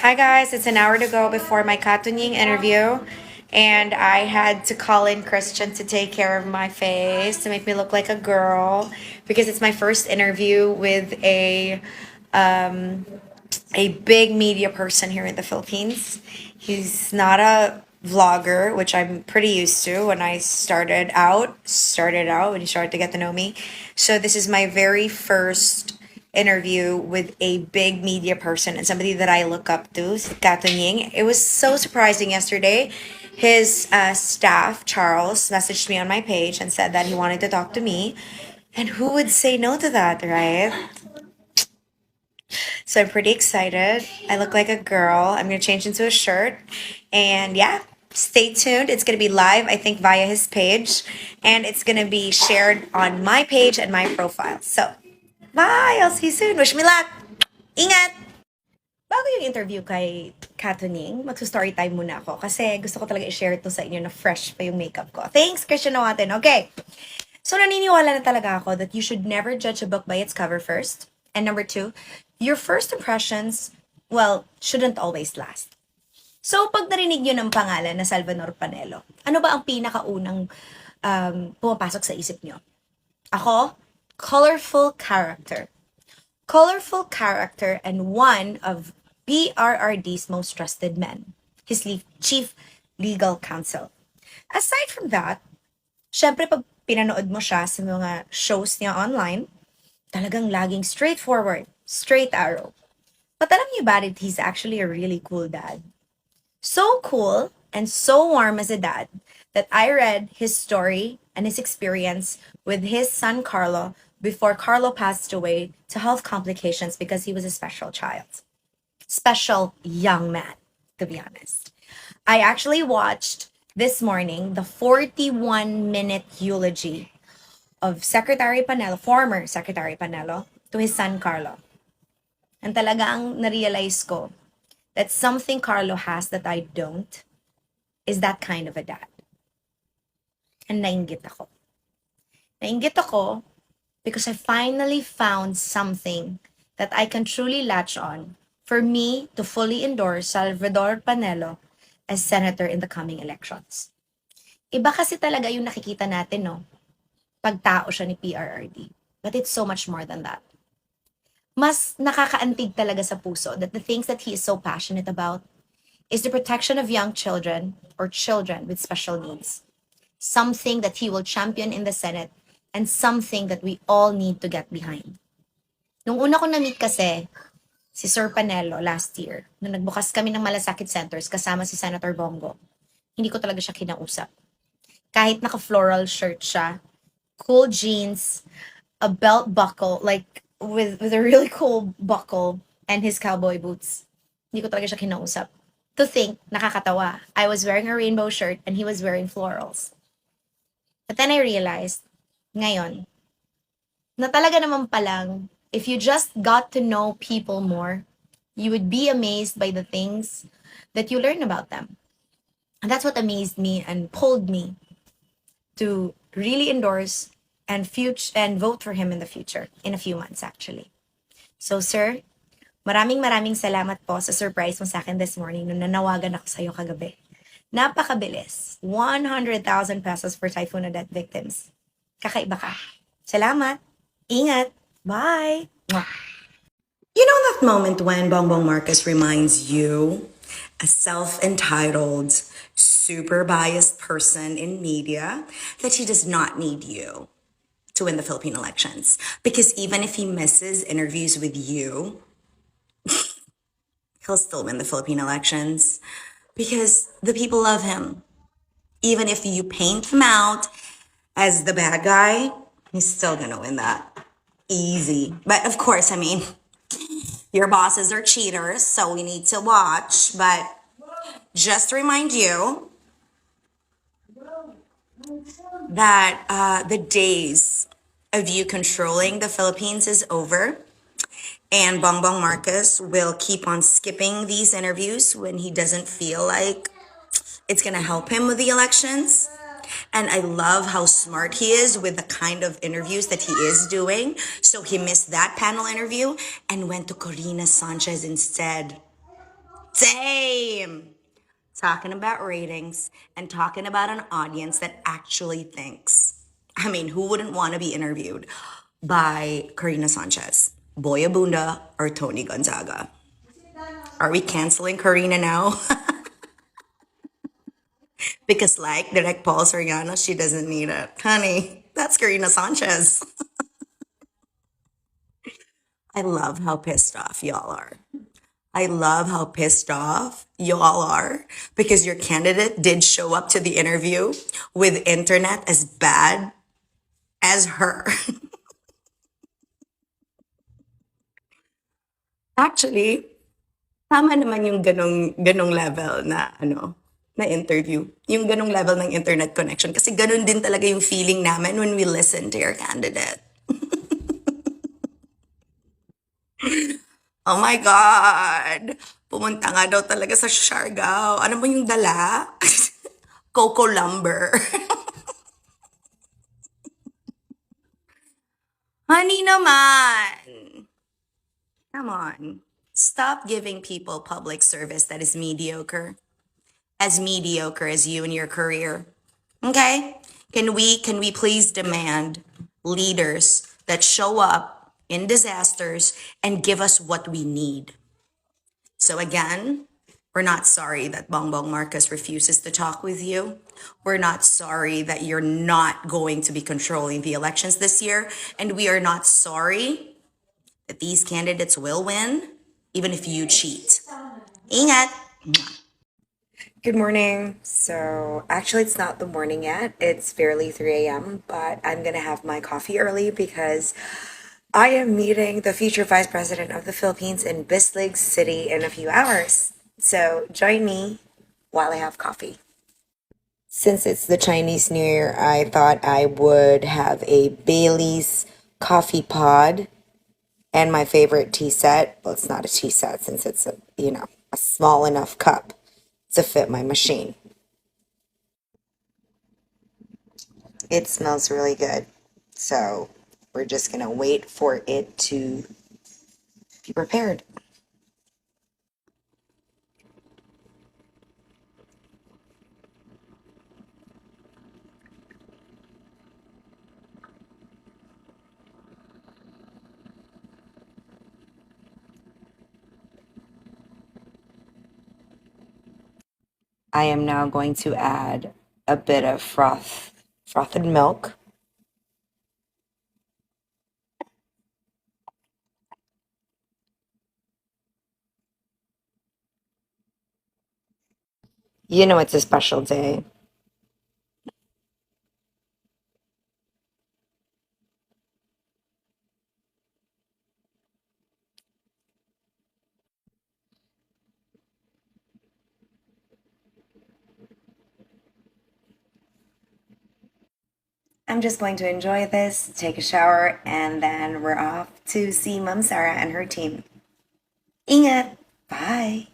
Hi guys, it's an hour to go before my Katunying interview, and I had to call in Christian to take care of my face to make me look like a girl because it's my first interview with a big media person here in the Philippines. He's not a vlogger, which I'm pretty used to when I started out when he started to get to know me. So this is my very first interview with a big media person and somebody that I look up to, si Kato Ying. It was so surprising yesterday. His staff, Charles, messaged me on my page and said that he wanted to talk to me. And who would say no to that, right? So I'm pretty excited. I look like a girl. I'm going to change into a shirt. And yeah, stay tuned. It's going to be live, I think, via his page. And it's going to be shared on my page and my profile. So, bye! I'll see you soon. Wish me luck! Ingat! Bago yung interview kay Katuning, magsa-story time muna ako kasi gusto ko talaga i-share ito sa inyo na fresh pa yung makeup ko. Thanks, Christian Nawatin. Okay. So, naniniwala na talaga ako that you should never judge a book by its cover first. And number two, your first impressions, well, shouldn't always last. So, pag narinig nyo ng pangalan na Salvador Panelo, ano ba ang pinakaunang pumapasok sa isip nyo? Ako, colorful character. Colorful character and one of BRRD's most trusted men, his chief legal counsel. Aside from that, syempre pag pinanood mo siya sa mga shows niya online, talagang laging straightforward, straight arrow. But alam niyo ba that he's actually a really cool dad? So cool and so warm as a dad that I read his story and his experience with his son Carlo before Carlo passed away to health complications because he was a special child. Special young man, to be honest. I actually watched this morning the 41-minute eulogy of Secretary Panelo, former Secretary Panelo, to his son Carlo. And talagang na-realize ko that something Carlo has that I don't is that kind of a dad. And nainggit ako. Nainggit ako because I finally found something that I can truly latch on for me to fully endorse Salvador Panelo as senator in the coming elections. Iba kasi talaga yung nakikita natin, no? Pagtao siya ni PRRD. But it's so much more than that. Mas nakakaantig talaga sa puso that the things that he is so passionate about is the protection of young children or children with special needs. Something that he will champion in the Senate and something that we all need to get behind. Nung una ko na-meet kasi, si Sir Panelo last year, nung nagbukas kami ng Malasakit Centers kasama si Senator Bongo, hindi ko talaga siya kinausap. Kahit naka-floral shirt siya, cool jeans, a belt buckle, like with a really cool buckle and his cowboy boots. Hindi ko talaga siya kinausap. To think, nakakatawa. I was wearing a rainbow shirt and he was wearing florals. But then I realized, ngayon, na talaga naman palang, if you just got to know people more, you would be amazed by the things that you learn about them. And that's what amazed me and pulled me to really endorse and vote for him in the future, in a few months actually. So sir, maraming salamat po sa surprise mo sa akin this morning nung nanawagan ako sa'yo kagabi. Napakabilis. 100,000 pesos for Typhoon Odette victims. Kakaiba ka. Salamat. Ingat. Bye. Mwah. You know that moment when Bongbong Marcos reminds you, a self-entitled, super biased person in media, that he does not need you to win the Philippine elections. Because even if he misses interviews with you, he'll still win the Philippine elections because the people love him. Even if you paint him out as the bad guy, he's still gonna win that. Easy. But of course, I mean, your bosses are cheaters, so we need to watch. But just to remind you that the days of you controlling the Philippines is over. And Bongbong Marcos will keep on skipping these interviews when he doesn't feel like it's going to help him with the elections. And I love how smart he is with the kind of interviews that he is doing. So he missed that panel interview and went to Corina Sanchez instead. Same. Talking about ratings and talking about an audience that actually thinks. I mean, who wouldn't want to be interviewed by Karina Sanchez, Boy Abunda, or Tony Gonzaga? Are we canceling Karina now? Because, like Direct Paul Soriano, she doesn't need it. Honey, that's Karina Sanchez. I love how pissed off y'all are. I love how pissed off y'all are because your candidate did show up to the interview with internet as bad as her. Actually, tama naman yung ganong level na na interview. Yung ganong level ng internet connection kasi ganon din talaga yung feeling namin when we listen to your candidate. Oh my God! Pumunta nga daw talaga sa Siargao. Ano ba yung dala? Coco lumber. Honey naman! Come on. Stop giving people public service that is mediocre. As mediocre as you in your career. Okay? Can we please demand leaders that show up in disasters and give us what we need? So again, we're not sorry that Bongbong Marcos refuses to talk with you. We're not sorry that you're not going to be controlling the elections this year. And we are not sorry that these candidates will win, even if you cheat. Ingat! Good morning. So, actually, it's not the morning yet. It's barely 3 a.m., but I'm going to have my coffee early because I am meeting the future vice president of the Philippines in Bislig City in a few hours. So, join me while I have coffee. Since it's the Chinese New Year, I thought I would have a Bailey's coffee pod and my favorite tea set. Well, it's not a tea set since it's a small enough cup to fit my machine. It smells really good. So we're just going to wait for it to be prepared. I am now going to add a bit of frothed milk. You know it's a special day. I'm just going to enjoy this, take a shower, and then we're off to see Mom Sarah and her team. Ingat! Bye!